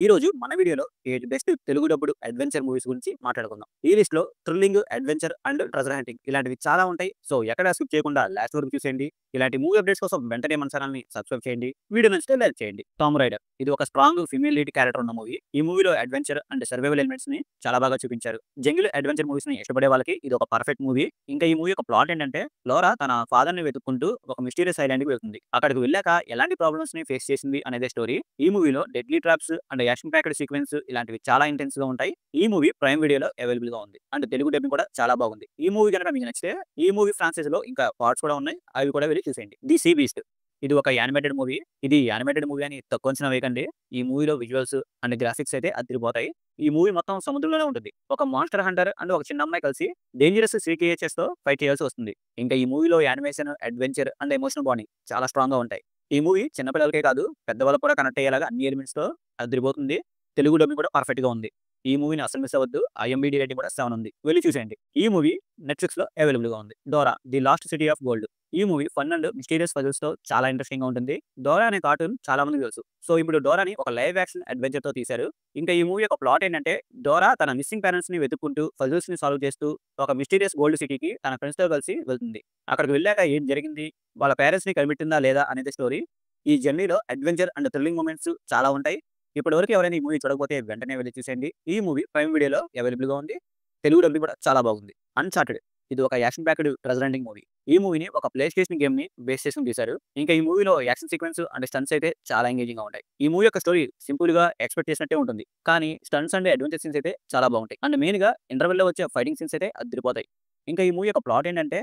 ఈరోజు మన వీడియోలో 7 బెస్ట్ తెలుగు డబ్బుడు అడ్వెంచర్ మూవీస్ గురించి మాట్లాడుకుందాం. ఈ లిస్ట్‌లో thrilling, adventure and treasure hunting ఇలాంటివి చాలా ఉంటాయి. సో ఎక్కడ స్కిప్ చేయకుండా లాస్ట్ వరకు చూసేయండి. ఇలాంటి మూవీ అప్డేట్స్ కోసం వెంటనే మన ఛానెల్‌ని సబ్స్క్రైబ్ చేయండి. వీడియో నచ్చితే లైక్ చేయండి. టామ్ రైడర్ ఇది ఒక స్ట్రాంగ్ ఫీమేల్ లీడ్ క్యారెక్టర్ ఉన్న మూవీ. ఈ మూవీలో అడ్వెంచర్ అండ్ సర్వైవల్ ఎలిమెంట్స్‌ని చాలా బాగా చూపించారు. జంగిల్ అడ్వెంచర్ మూవీస్‌ని ఇష్టపడే వాళ్ళకి ఇది ఒక పర్ఫెక్ట్ మూవీ. ఇంకా ఈ మూవీ యొక్క ప్లాట్ ఏంటంటే లోరా తన ఫాదర్‌ని వెతుక్కుంటూ ఒక మిస్టీరియస్ ఐలాండ్‌కి వెళ్తుంది. అక్కడికి వెళ్ళాక ఎలాంటి ప్రాబ్లమ్స్‌ని ఫేస్ చేసింది అనేదే స్టోరీ. ఈ మూవీలో deadly traps and action packed sequence ఇలాంటివి చాలా ఇంటెన్స్‌గా ఉంటాయి. ఈ మూవీ ప్రైమ్ వీడియోలో అవైలబుల్‌గా ఉంది. అండ్ తెలుగు డబ్బింగ్ కూడా చాలా బాగుంది. ఈ మూవీ గనుక మీకు నచ్చితే ఈ మూవీ ఫ్రాంచైజీలో ఇంకా పార్ట్స్ కూడా ఉన్నాయి. అవి కూడా వెళ్లి చూసేయండి. ది సీ బీస్ట్ ఇది ఒక యానిమేటెడ్ మూవీ. ఇది యానిమేటెడ్ మూవీ అని తక్కువ అంచనా వేయకండి. ఈ మూవీలో విజువల్స్ అండ్ గ్రాఫిక్స్ అయితే అదిరిపోతాయి. ఈ మూవీ మొత్తం సముద్రంలోనే ఉంటుంది. ఒక మాన్స్టర్ హంటర్ అండ్ ఒక చిన్న అమ్మాయి కలిసి డేంజరస్ సీ క్రియేచర్స్‌తో ఫైట్ చేయాల్సి వస్తుంది. ఇంకా ఈ మూవీలో animation, adventure and emotional bonding చాలా స్ట్రాంగ్‌గా ఉంటాయి. ఈ మూవీ చిన్న పిల్లలకే కాదు పెద్దవాళ్ళకి కూడా కనెక్ట్ అయ్యేలాగా అన్ని ఎలిమెంట్స్‌తో అదిరిపోతుంది. తెలుగు డబ్బింగ్ కూడా పర్ఫెక్ట్‌గా ఉంది. ఈ మూవీని అస్సలు మిస్ అవ్వద్దు. ఐఎంబీడీ రేటింగ్ కూడా 7 ఉంది. వెళ్లి చూసేయండి. ఈ మూవీ నెట్‌ఫ్లిక్స్‌లో అవైలబుల్‌గా ఉంది. 'Dora the last city of gold' ఈ మూవీ ఫన్ అండ్ మిస్టీరియస్ పజిల్స్‌తో చాలా ఇంట్రెస్టింగ్‌గా ఉంటుంది. 'డోరా' అనే కార్టూన్ చాలా మందికి తెలుసు. సో ఇప్పుడు 'డోరాని' ఒక లైవ్ యాక్షన్ అడ్వెంచర్‌తో తీశారు. ఇంకా ఈ మూవీ యొక్క ప్లాట్ ఏంటంటే డోరా తన మిస్సింగ్ పేరెంట్స్‌ని వెతుక్కుంటూ పజిల్స్‌ని సాల్వ్ చేస్తూ ఒక మిస్టీరియస్ గోల్డ్ సిటీకి తన ఫ్రెండ్స్‌తో కలిసి వెళ్తుంది. అక్కడికి వెళ్ళాక ఏం జరిగింది? వాళ్ళ పేరెంట్స్‌ని కనిపెట్టిందా లేదా అనేది స్టోరీ. ఈ జర్నీలో అడ్వెంచర్ అండ్ థ్రిల్లింగ్ మొమెంట్స్ చాలా ఉంటాయి. ఇప్పటివరకు ఎవరైనా ఈ మూవీ చూడకపోతే వెంటనే వెళ్లి చూసేయండి. ఈ మూవీ ప్రైమ్ వీడియోలో అవైలబుల్‌గా ఉంది. తెలుగు డబ్బింగ్ కూడా చాలా బాగుంది. 'అన్‌చార్టెడ్' ఇది ఒక action packed treasure hunting movie. ఈ మూవీని ఒక ప్లే స్టేషన్ గేమ్‌ని బేస్ చేసుకొని తీశారు. ఇంకా ఈ మూవీలో యాక్షన్ సీక్వెన్స్ అండ్ స్టంట్స్ అయితే చాలా ఎంగేజింగ్‌గా ఉంటాయి. ఈ మూవీ యొక్క స్టోరీ సింపుల్‌గా ఎక్స్‌పెక్ట్ చేసినట్టే ఉంటుంది. కానీ స్టంట్స్ అండ్ అడ్వెంచర్ సీన్స్ అయితే చాలా బాగుంటాయి. అండ్ మెయిన్‌గా ఇంటర్వెల్‌లో వచ్చే ఫైటింగ్ సీన్స్ అయితే అదిరిపోతాయి. ఇంకా ఈ మూవీ యొక్క ప్లాట్ ఏంటంటే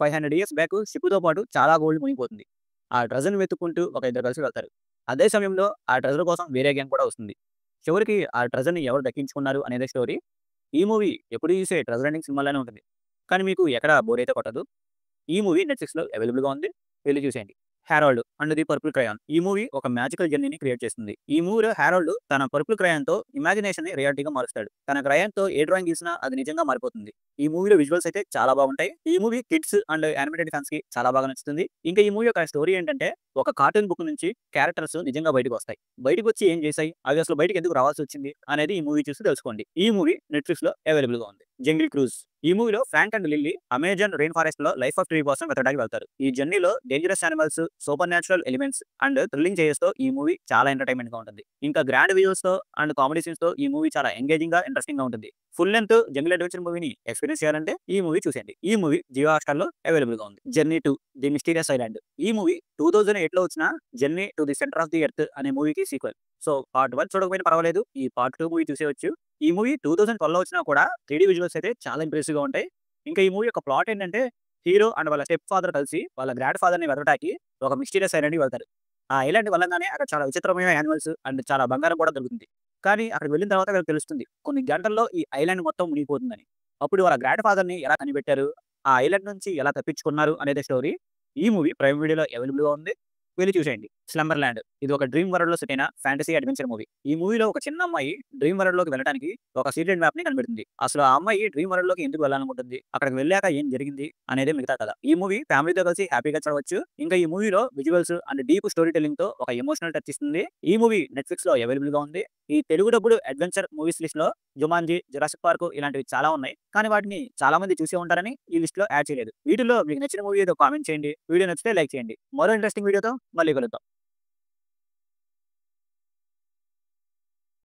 500 ఇయర్స్ బ్యాక్ షిప్‌తో పాటు చాలా గోల్డ్ మునిగిపోతుంది. ఆ ట్రెజర్‌ని వెతుక్కుంటూ ఒక ఇద్దరు కలిసి వెళ్తారు. అదే సమయంలో ఆ ట్రెజర్ కోసం వేరే గ్యాంగ్ కూడా వస్తుంది. చివరికి ఆ ట్రెజర్‌ని ఎవరు దక్కించుకున్నారు అనేదే స్టోరీ. ఈ మూవీ ఎప్పుడు చూసే ట్రెజర్ హంటింగ్ సినిమాలానే ఉంటుంది. కానీ మీకు ఎక్కడ బోర్ అయితే కొట్టదు. ఈ మూవీ నెట్‌ఫ్లిక్స్‌లో అవైలబుల్‌గా ఉంది. వెళ్లి చూసేయండి. 'హ్యారోల్డ్ అండ్ ది పర్పుల్ క్రయాన్' ఈ మూవీ ఒక మ్యాజికల్ జర్నీని క్రియేట్ చేస్తుంది. ఈ మూవీలో హ్యారోల్డ్ తన పర్పుల్ క్రయాన్‌తో ఇమాజినేషన్‌ని రియాలిటీగా మారుస్తాడు. తన క్రయాన్‌తో ఏ డ్రాయింగ్ గీసినా అది నిజంగా మారిపోతుంది. ఈ మూవీలో విజువల్స్ అయితే చాలా బాగుంటాయి. ఈ మూవీ కిడ్స్ అండ్ యానిమేటెడ్ ఫ్యాన్స్‌కి చాలా బాగా నచ్చుతుంది. ఇంకా ఈ మూవీ యొక్క స్టోరీ ఏంటంటే ఒక కార్టూన్ బుక్ నుంచి క్యారెక్టర్స్ నిజంగా బయటకొస్తాయి. బయటకొచ్చి ఏం చేశాయి? అవి అసలు బయటకి ఎందుకు రావాల్సొచ్చింది? అనేది ఈ మూవీ చూసి తెలుసుకోండి. ఈ మూవీ నెట్‌ఫ్లిక్స్‌లో అవైలబుల్‌గా ఉంది. 'జంగిల్ క్రూజ్' ఈ మూవీలో Frank and Lily Amazon rain ఫారెస్ట్‌లో లైఫ్ ఆఫ్ ట్రీ కోసం వెతకడానికి వెళ్తారు. ఈ జర్నీలో dangerous animals, supernatural elements and thrilling చేయేస్‌తో ఈ మూవీ చాలా ఎంటర్‌టైన్‌మెంట్‌గా ఉంటుంది. ఇంకా గ్రాండ్ విజువల్స్‌తో అండ్ కామెడీ సీన్స్‌తో ఈ మూవీ చాలా ఎంగేజింగ్‌గా, ఇంట్రెస్టింగ్‌గా ఉంటుంది. ఫుల్ లెంగ్త్ జంగిల్ అడ్వెంచర్ మూవీని ఎక్స్‌పీరియన్స్ చేయాలంటే ఈ మూవీ చూసేయండి. ఈ మూవీ జియో హాట్‌స్టార్‌లో అవైలబుల్‌గా ఉంది. 'Journey to the mysterious island' ఈ మూవీ 2008లో వచ్చిన 'journey to the centre of the earth' అనే మూవీకి సీక్వెల్. సో పార్ట్ 1 చూడకపోయినా పర్వాలేదు. ఈ పార్ట్ 2 మూవీ చూసేయొచ్చు. ఈ మూవీ 2012లో వచ్చినా కూడా 3డీ విజువల్స్ అయితే చాలా ఇంప్రెసివ్‌గా ఉంటాయి. ఇంకా ఈ మూవీ యొక్క ప్లాట్ ఏంటంటే హీరో అండ్ వాళ్ళ స్టెప్ ఫాదర్ కలిసి వాళ్ళ గ్రాండ్ ఫాదర్‌ని వెతకడానికి ఒక మిస్టీరియస్ ఐలాండ్‌కి వెళ్తారు. ఆ ఐలాండ్ వెళ్ళంగానే అక్కడ చాలా విచిత్రమైన యానిమల్స్ అండ్ చాలా బంగారం కూడా దొరుకుతుంది. కానీ అక్కడికి వెళ్ళిన తర్వాత వీళ్ళకి తెలుస్తుంది. కొన్ని గంటల్లో ఈ ఐలాండ్ మొత్తం మునిగిపోతుందని. అప్పుడు వాళ్ళ గ్రాండ్ ఫాదర్‌ని ఎలా కనిపెట్టారు? ఆ ఐలాండ్ నుంచి ఎలా తప్పించుకున్నారు అనేదే స్టోరీ. ఈ మూవీ ప్రైమ్ వీడియోలో అవైలబుల్‌గా ఉంది. వెళ్లి చూసేయండి. 'స్లంబర్‌ల్యాండ్' ఇది ఒక డ్రీమ్ వరల్డ్‌లో సెట్ అయిన ఫ్యాంటసీ అడ్వెంచర్ మూవీ. ఈ మూవీలో ఒక చిన్న అమ్మాయి డ్రీమ్ వరల్డ్‌లోకి వెళ్ళడానికి ఒక సీక్రెట్ మ్యాప్‌ని కనిపెడుతుంది. అసలు ఆ అమ్మాయి డ్రీమ్ వరల్డ్‌లోకి ఎందుకు వెళ్ళాలనుకుంటుంది? అక్కడికి వెళ్ళాక ఏం జరిగింది? అనేదే మిగతా కథ. ఈ మూవీ ఫ్యామిలీతో కలిసి హ్యాపీగా చూడవచ్చు. ఇంకా ఈ మూవీలో విజువల్స్ అండ్ డీప్ స్టోరీ టెల్లింగ్‌తో ఒక ఎమోషనల్ టచ్ ఇస్తుంది. ఈ మూవీ నెట్‌ఫ్లిక్స్‌లో అవైలబుల్‌గా ఉంది. ఈ తెలుగు డబ్బుడు అడ్వెంచర్ మూవీస్ లిస్ట్‌లో 'జుమాంజీ', 'జురాసిక్ పార్క్' ఇలాంటివి చాలా ఉన్నాయి. కానీ వాటిని చాలా మంది చూసే ఉంటారని ఈ లిస్ట్‌లో యాడ్ చేయలేదు. వీటిల్లో మీకు నచ్చిన మూవీ ఏదో కామెంట్ చేయండి. వీడియో నచ్చితే లైక్ చేయండి. మరో ఇంట్రెస్టింగ్ వీడియోతో మళ్ళీ కలుద్దాం.